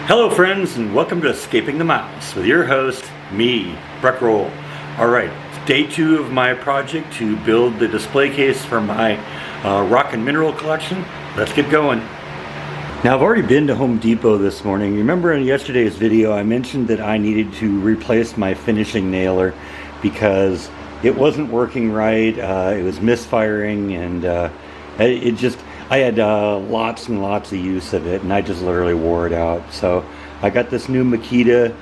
Hello friends, and welcome to Escaping the Mountains with your host, me, Breck Roll. Alright, day 2 of my project to build the display case for my rock and mineral collection. Let's get going. Now I've already been to Home Depot this morning. Remember in yesterday's video I mentioned that I needed to replace my finishing nailer because it wasn't working right, it was misfiring, and I had lots and lots of use of it, and I just literally wore it out. So I got this new Makita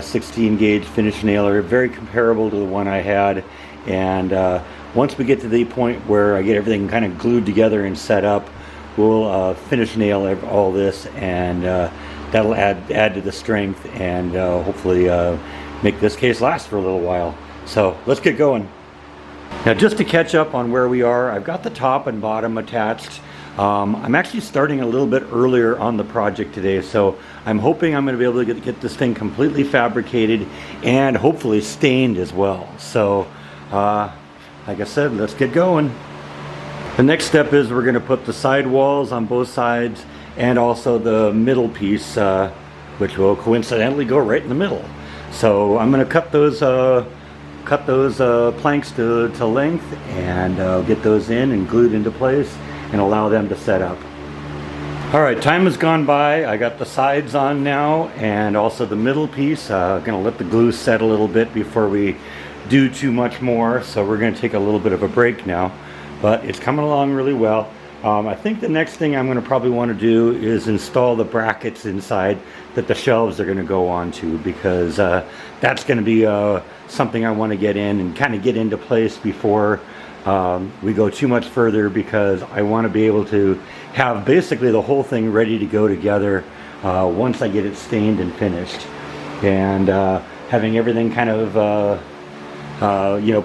16 gauge finish nailer, very comparable to the one I had. And once we get to the point where I get everything kind of glued together and set up, we'll finish nail all this, and that'll add to the strength and hopefully make this case last for a little while. So let's get going. Now just to catch up on where we are, I've got the top and bottom attached. I'm actually starting a little bit earlier on the project today, so I'm hoping I'm going to be able to get this thing completely fabricated and hopefully stained as well. So like I said, let's get going. The next step is we're going to put the side walls on both sides and also the middle piece, which will coincidentally go right in the middle. So I'm going to cut those planks to length and get those in and glued into place and allow them to set up. Alright, time has gone by. I got the sides on now and also the middle piece. Gonna let the glue set a little bit before we do too much more, so we're gonna take a little bit of a break now, but it's coming along really well. I think the next thing I'm gonna probably want to do is install the brackets inside that the shelves are gonna go onto, because that's gonna be something I want to get in and kind of get into place before we go too much further, because I want to be able to have basically the whole thing ready to go together once I get it stained and finished, and having everything kind of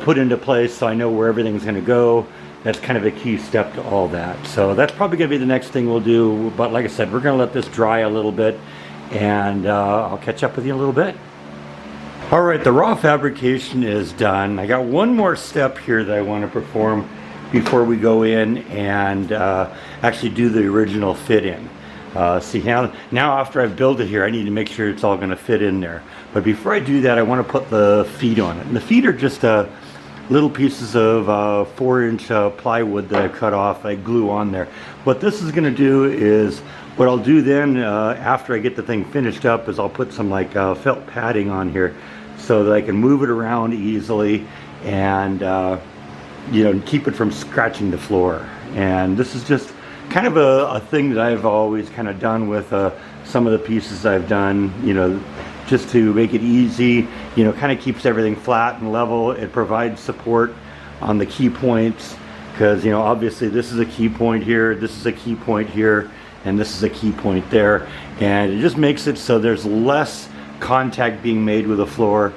put into place so I know where everything's going to go. That's kind of a key step to all that. So that's probably going to be the next thing we'll do, but like I said, we're going to let this dry a little bit, and I'll catch up with you in a little bit. Alright, the raw fabrication is done. I got one more step here that I want to perform before we go in and actually do the original fit in. See, now after I've built it here, I need to make sure it's all going to fit in there. But before I do that, I want to put the feet on it. And the feet are just little pieces of 4-inch plywood that I cut off, I glue on there. What this is going to do is, what I'll do then after I get the thing finished up, is I'll put some like felt padding on here so that I can move it around easily and keep it from scratching the floor. And this is just kind of a thing that I've always kind of done with some of the pieces I've done, just to make it easy, kind of keeps everything flat and level. It provides support on the key points, because obviously this is a key point here, this is a key point here, and this is a key point there, and it just makes it so there's less contact being made with the floor,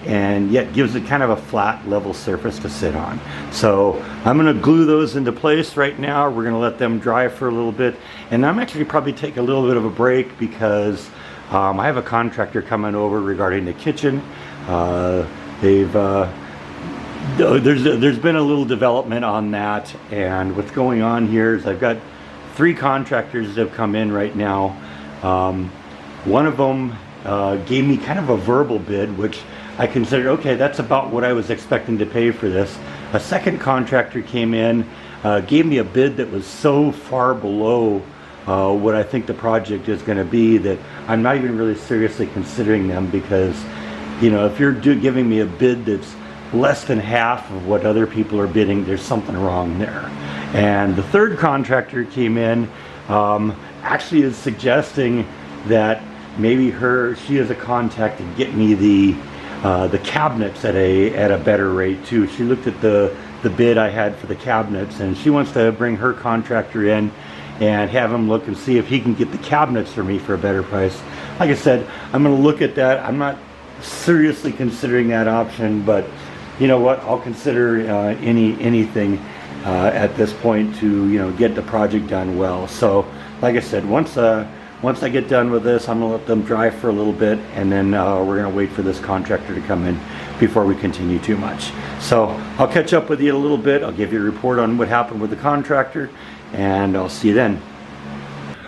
and yet gives it kind of a flat level surface to sit on. So I'm going to glue those into place right now. We're going to let them dry for a little bit, and I'm actually probably take a little bit of a break because I have a contractor coming over regarding the kitchen. There's been a little development on that, and what's going on here is I've got 3 contractors that have come in right now. One of them gave me kind of a verbal bid, which I considered, okay, that's about what I was expecting to pay for this. A second contractor came in, gave me a bid that was so far below what I think the project is going to be that I'm not even really seriously considering them, because if you're giving me a bid that's less than half of what other people are bidding, there's something wrong there. And the third contractor came in, actually is suggesting that maybe she has a contact to get me the cabinets at a better rate too. She looked at the bid I had for the cabinets, and she wants to bring her contractor in and have him look and see if he can get the cabinets for me for a better price. Like I said, I'm going to look at that. I'm not seriously considering that option, but you know what, I'll consider anything at this point to get the project done well. So like I said, once I get done with this, I'm going to let them dry for a little bit, and then we're going to wait for this contractor to come in before we continue too much. So I'll catch up with you in a little bit. I'll give you a report on what happened with the contractor, and I'll see you then.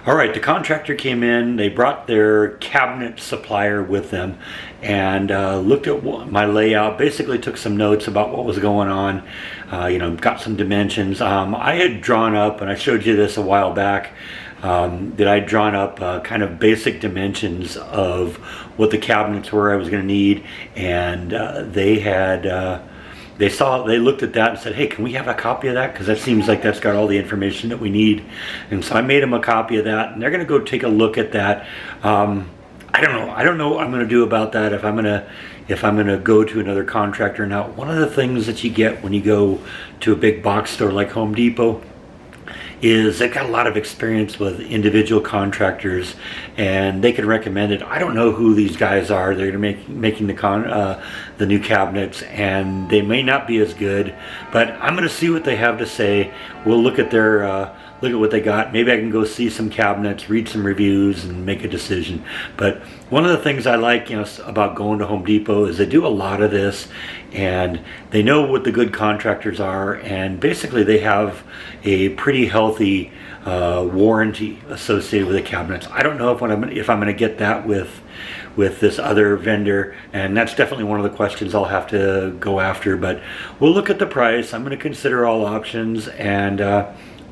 All right, the contractor came in, they brought their cabinet supplier with them and looked at my layout, basically took some notes about what was going on, got some dimensions. I had drawn up, and I showed you this a while back, that I'd drawn up kind of basic dimensions of what the cabinets were I was going to need, and they had... They looked at that and said, hey, can we have a copy of that? Because that seems like that's got all the information that we need. And so I made them a copy of that, and they're going to go take a look at that. I don't know what I'm going to do about that, if I'm going to go to another contractor. Now, one of the things that you get when you go to a big box store like Home Depot is they've got a lot of experience with individual contractors, and they can recommend it. I don't know who these guys are. They're going to making the new cabinets, and they may not be as good, but I'm going to see what they have to say. We'll look at their look at what they got. Maybe I can go see some cabinets, read some reviews, and make a decision. But one of the things I like, about going to Home Depot is they do a lot of this, and they know what the good contractors are, and basically they have a pretty healthy warranty associated with the cabinets. I don't know if I'm going to get that with this other vendor, and that's definitely one of the questions I'll have to go after. But we'll look at the price. I'm going to consider all options, and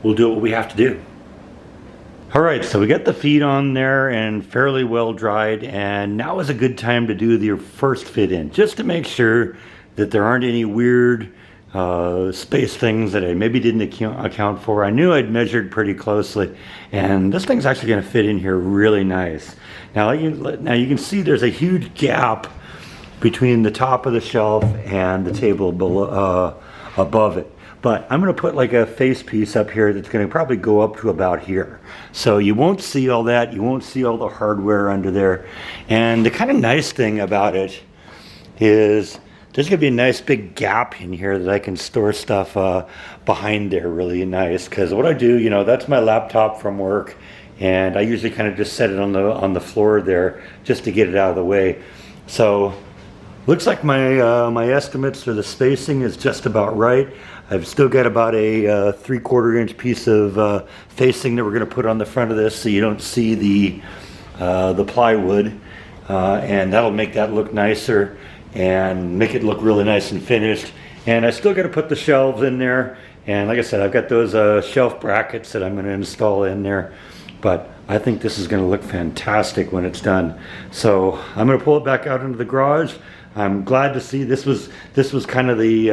we'll do what we have to do. All right, so we got the feet on there and fairly well dried, and now is a good time to do the first fit in, just to make sure that there aren't any weird space things that I maybe didn't account for. I knew I'd measured pretty closely, and this thing's actually going to fit in here really nice. Now you can see there's a huge gap between the top of the shelf and the table below, above it. But I'm going to put like a face piece up here that's going to probably go up to about here. So you won't see all that. You won't see all the hardware under there. And the kind of nice thing about it is there's going to be a nice big gap in here that I can store stuff behind there really nice. Because what I do, that's my laptop from work. And I usually kind of just set it on the floor there just to get it out of the way. So looks like my estimates for the spacing is just about right. I've still got about a 3/4 inch piece of facing that we're going to put on the front of this, so you don't see the plywood, and that'll make that look nicer and make it look really nice and finished. And I still got to put the shelves in there, and like I said, I've got those shelf brackets that I'm going to install in there. But I think this is going to look fantastic when it's done. So I'm going to pull it back out into the garage. I'm glad to see this was kind of the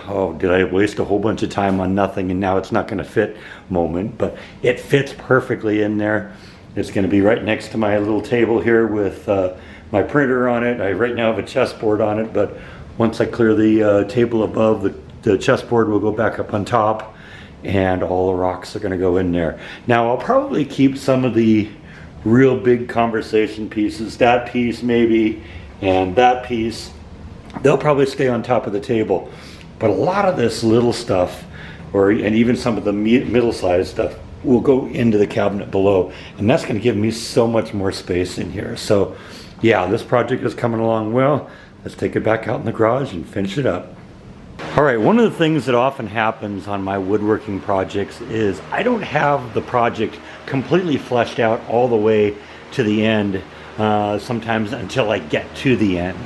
oh, did I waste a whole bunch of time on nothing and now it's not going to fit moment, but it fits perfectly in there. It's going to be right next to my little table here with my printer on it. I right now have a chessboard on it, but once I clear the table above, the chessboard will go back up on top, and all the rocks are going to go in there. Now I'll probably keep some of the real big conversation pieces, that piece maybe, and that piece. They'll probably stay on top of the table, but a lot of this little stuff, and even some of the middle-sized stuff, will go into the cabinet below, and that's going to give me so much more space in here. So yeah, this project is coming along well. Let's take it back out in the garage and finish it up. All right, one of the things that often happens on my woodworking projects is I don't have the project completely fleshed out all the way to the end, sometimes until I get to the end.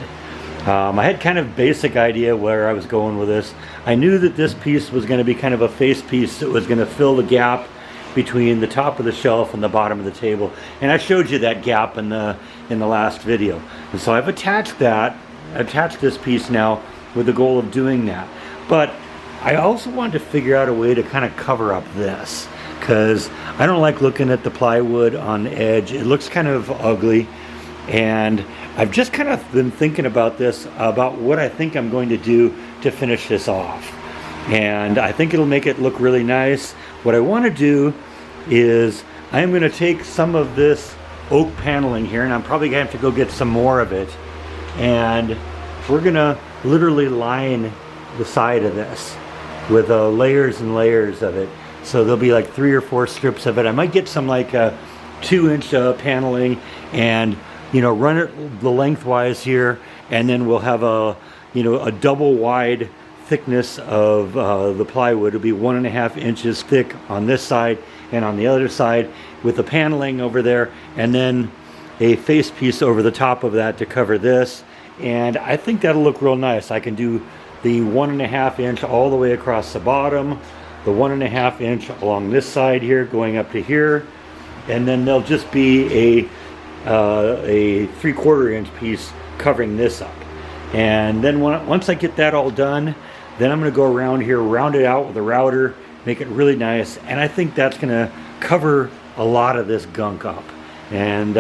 I had kind of basic idea where I was going with this. I knew that this piece was going to be kind of a face piece that was going to fill the gap between the top of the shelf and the bottom of the table, and I showed you that gap in the last video. And so I've attached this piece now with the goal of doing that. But I also wanted to figure out a way to kind of cover up this, because I don't like looking at the plywood on the edge. It looks kind of ugly, and I've just kind of been thinking about this, about what I think I'm going to do to finish this off. And I think it'll make it look really nice. What I want to do is I'm going to take some of this oak paneling here, and I'm probably going to have to go get some more of it. And we're going to literally line the side of this with layers and layers of it. So there'll be like 3 or 4 strips of it. I might get some like 2-inch paneling and run it the lengthwise here, and then we'll have a double wide thickness of the plywood. It'll be 1.5 inches thick on this side and on the other side, with the paneling over there, and then a face piece over the top of that to cover this. And I think that'll look real nice. I can do the 1.5 inch all the way across the bottom, the 1.5 inch along this side here going up to here, and then there'll just be a 3/4 inch piece covering this up. And then once I get that all done, then I'm going to go around here, round it out with a router, make it really nice, and I think that's going to cover a lot of this gunk up, and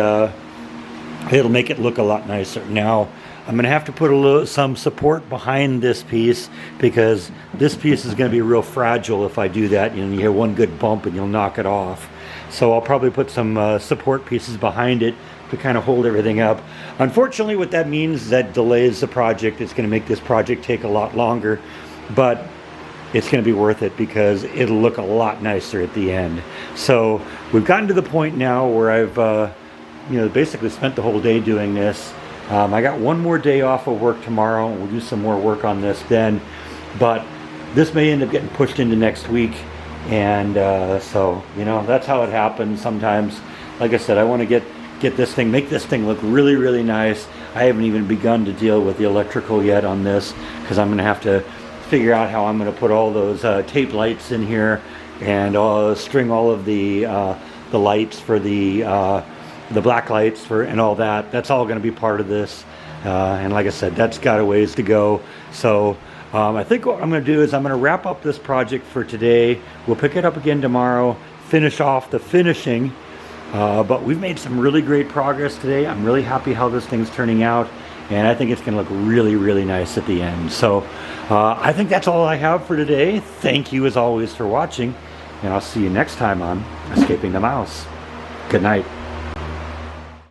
it'll make it look a lot nicer. Now I'm going to have to put some support behind this piece, because this piece is going to be real fragile if I do that. You know, you get one good bump and you'll knock it off. So I'll probably put some support pieces behind it to kind of hold everything up. Unfortunately, what that means is that delays the project. It's going to make this project take a lot longer, but it's going to be worth it because it'll look a lot nicer at the end. So we've gotten to the point now where I've basically spent the whole day doing this. I got one more day off of work tomorrow, and we'll do some more work on this then, but this may end up getting pushed into next week. And so, you know, that's how it happens sometimes. Like I said, I want to get this thing, make this thing look really, really nice. I haven't even begun to deal with the electrical yet on this, because I'm going to have to figure out how I'm going to put all those tape lights in here, and string all of the lights for the black lights for, and all that. That's all going to be part of this. And like I said, that's got a ways to go. So I think what I'm going to do is I'm going to wrap up this project for today. We'll pick it up again tomorrow, finish off the finishing. But we've made some really great progress today. I'm really happy how this thing's turning out, and I think it's going to look really, really nice at the end. So I think that's all I have for today. Thank you as always for watching, and I'll see you next time on Escaping the Mouse. Good night.